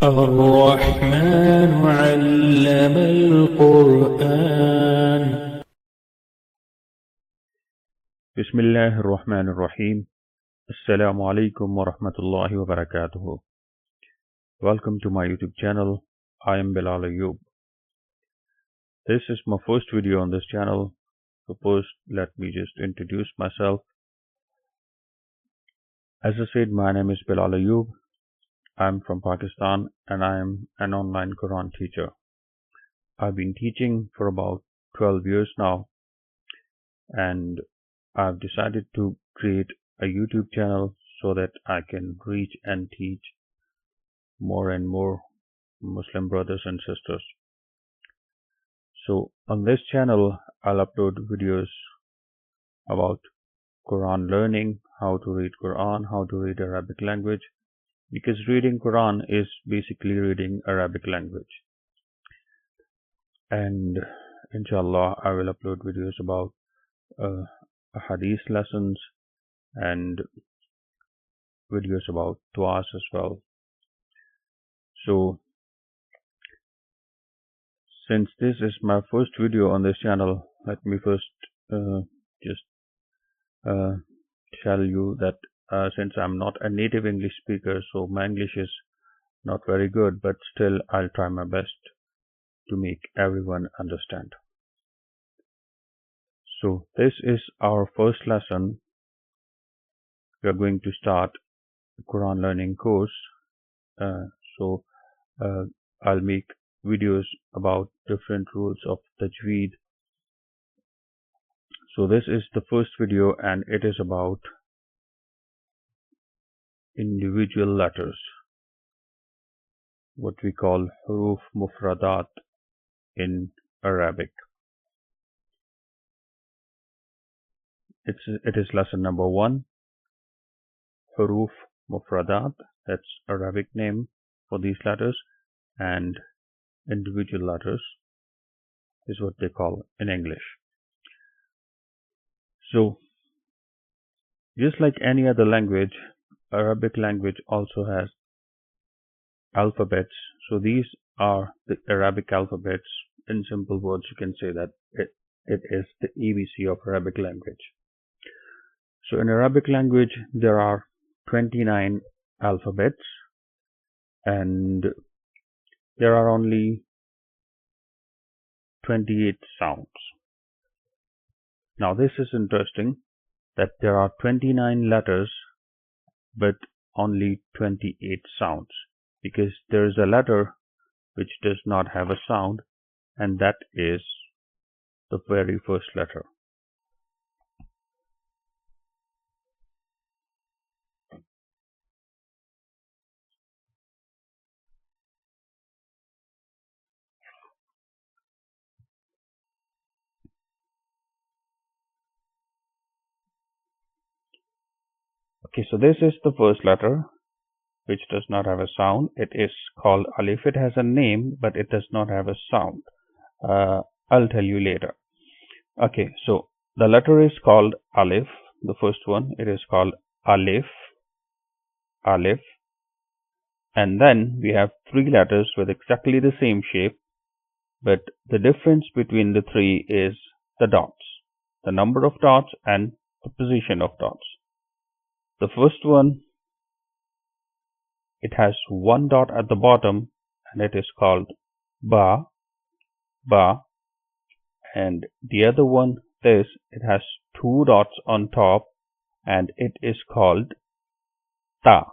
الرحمن علم القرآن. بسم الله الرحمن الرحيم. Assalamu alaikum wa rahmatullahi wa barakatuhu. Welcome to my YouTube channel. I am Dal and Zal. This is my first video on this channel. So first, let me just introduce myself. As I said, my name is Dal and Zal. I'm from Pakistan and I am an online Quran teacher. I've been teaching for about 12 years now, and I've decided to create a YouTube channel so that I can reach and teach more and more Muslim brothers and sisters. So on this channel, I'll upload videos about Quran learning, how to read Quran, how to read Arabic language, because reading Quran is basically reading Arabic language. And inshallah, I will upload videos about hadith lessons and videos about du'as as well. So since this is my first video on this channel, let me first just tell you that since I'm not a native English speaker, so my English is not very good, but still I'll try my best to make everyone understand. So this is our first lesson. We are going to start the Quran learning course. I'll make videos about different rules of tajweed. So this is the first video and it is about individual letters, what we call huruf mufradat in Arabic. It is lesson number 1, huruf mufradat, that's Arabic name for these letters, and individual letters is what they call in English. So just like any other language, Arabic language also has alphabets. So these are the Arabic alphabets. In simple words, you can say that it is the ABC of Arabic language. So in Arabic language, there are 29 alphabets and there are only 28 sounds. Now this is interesting that there are 29 letters but only 28 sounds, because there is a letter which does not have a sound, and that is the very first letter. Okay, so this is the first letter which does not have a sound. It is called Alif. It has a name, but it does not have a sound. I'll tell you later. Okay, so the letter is called Alif. The first one, it is called Alif. Alif. And then we have 3 letters with exactly the same shape, but the difference between the 3 is the dots, the number of dots and the position of dots. The first one, it has 1 dot at the bottom and it is called Ba, Ba. And the other one, it has 2 dots on top and it is called Ta,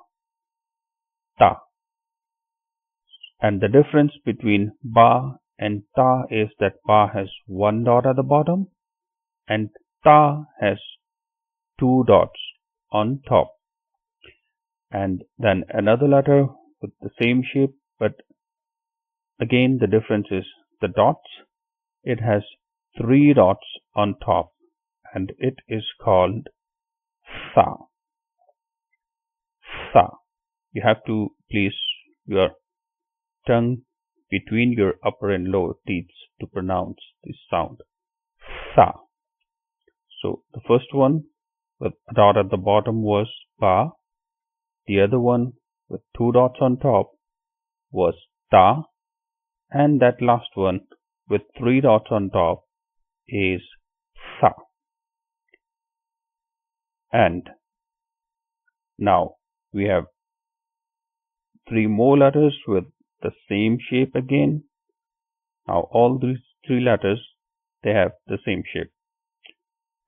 Ta. And the difference between Ba and Ta is that Ba has 1 dot at the bottom and Ta has 2 dots on top. And then another letter with the same shape, but again the difference is the dots. It has 3 dots on top and it is called Sa, Sa. You have to place your tongue between your upper and lower teeth to pronounce this sound, Sa. So the first one with a dot at the bottom was Ba. The other one with 2 dots on top was ta, and that last one with 3 dots on top is sa. And now we have 3 more letters with the same shape again. Now all these 3 letters, they have the same shape.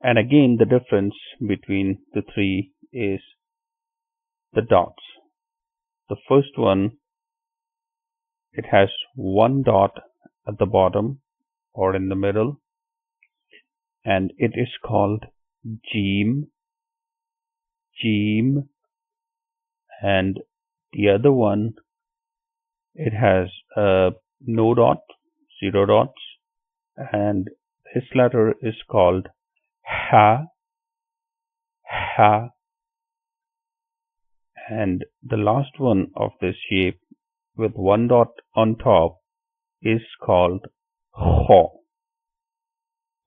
And again, the difference between the 3 is the dots. The first one, it has 1 dot at the bottom or in the middle, and it is called Jeem. Jeem. And the other one, it has no dot, 0 dots, and this letter is called ha. Ha. And the last one of this shape with 1 dot on top is called ho.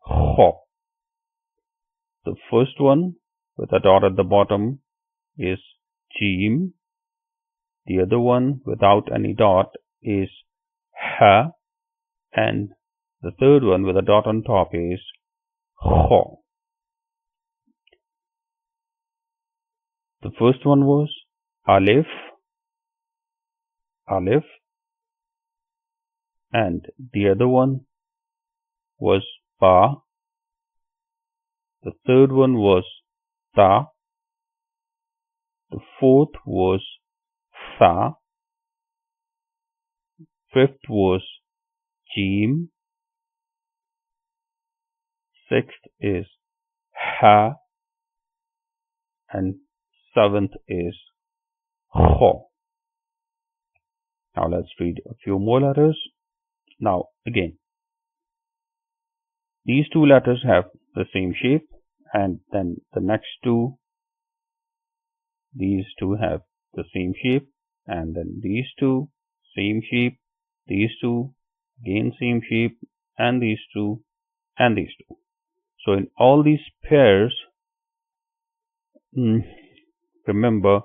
Ho. The first one with a dot at the bottom is Jeem. The other one without any dot is ha. And the third one with a dot on top is ho. The first one was alif. Alif. And the other one was ba. The third one was ta. The fourth was sa. Fifth was Jeem. Sixth is ha. And seventh is ho. Now let's read a few more letters. Now again, these 2 letters have the same shape, and then the next 2, these 2 have the same shape, and then these 2, same shape, these 2, again same shape, and these 2, and these 2. So in all these pairs, remember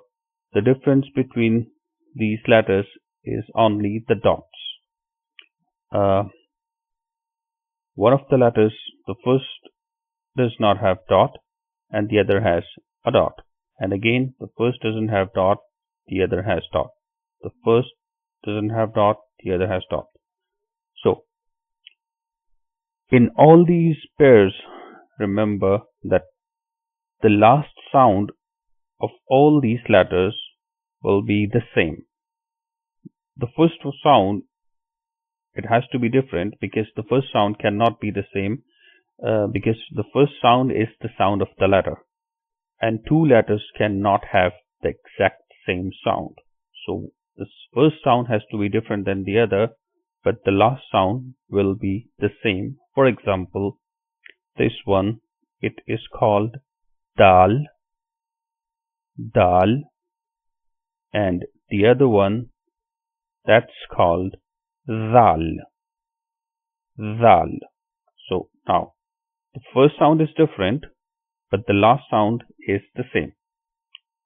the difference between these letters is only the dots. One of the letters, the first does not have dot and the other has a dot. And again, the first doesn't have dot, the other has dot. The first doesn't have dot, the other has dot. So in all these pairs, remember that the last sound of all these letters will be the same. The first sound, it has to be different because the first sound cannot be the same because the first sound is the sound of the letter, and 2 letters cannot have the exact same sound. So this first sound has to be different than the other, but the last sound will be the same. For example, this one, it is called Dal. Dal. And the other one, that's called Zal. Zal. So now the first sound is different, but the last sound is the same.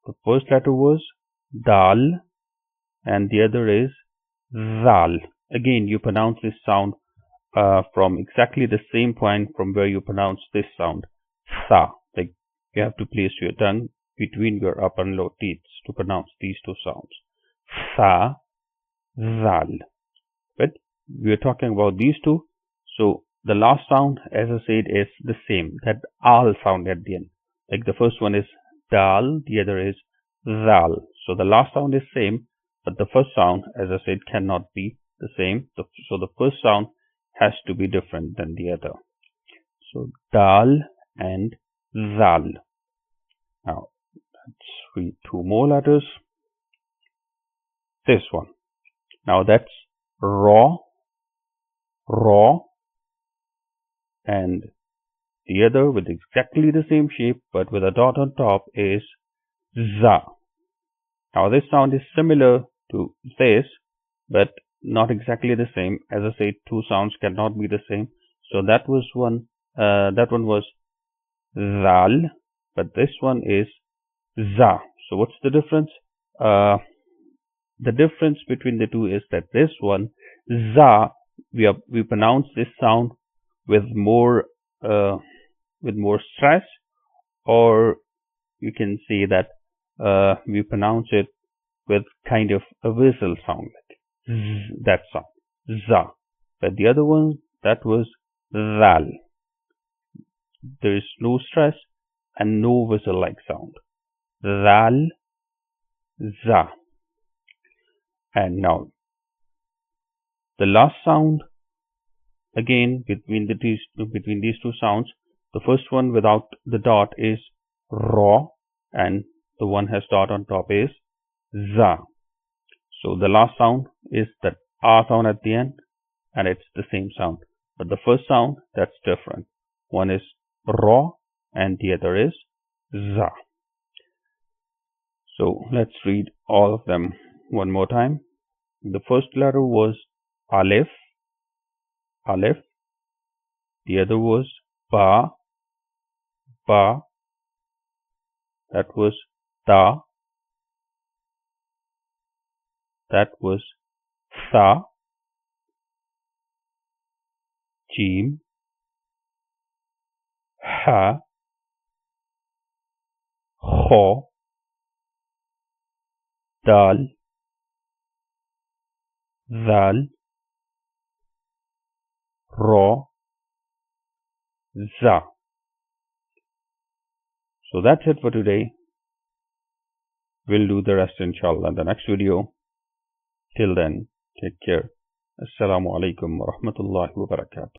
The first letter was Dal and the other is Zal. Again, you pronounce this sound from exactly the same point from where you pronounce this sound, Sa. Like you have to place your tongue between your upper and lower teeth to pronounce these 2 sounds. Sa, Zal. But we are talking about these 2. So the last sound, as I said, is the same. That al sound at the end. Like the first one is Dal, the other is Zal. So the last sound is same, but the first sound, as I said, cannot be the same. So the first sound has to be different than the other. So Dal and Zal. Now let's read 2 more letters. This one. Now that's Ra. Ra. And the other with exactly the same shape but with a dot on top is Za. Now this sound is similar to this but not exactly the same. As I said, 2 sounds cannot be the same. So that was one. That one was Zal, but this one is Za. So what's the difference? the difference between the two is that this one, za, we pronounce this sound with more stress, or you can say that we pronounce it with kind of a whistle sound, like that sound, za. But the other one, that was zal. There is no stress and no whistle-like sound. Zal, za. And now the last sound, again between these two sounds, the first one without the dot is ra, and the one has dot on top is za. So the last sound is that ah sound at the end, and it's the same sound. But the first sound, that's different. One is ra and the other is za. So let's read all of them one more time. The first letter was alif, alif. The other was ba, ba. That was ta. That was tha. Jeem, ha, kha, dal, zal, ra, za. So that's it for today. We'll do the rest inshallah in the next video. Till then, take care. Assalamu alaikum wa rahmatullahi wa barakatuh.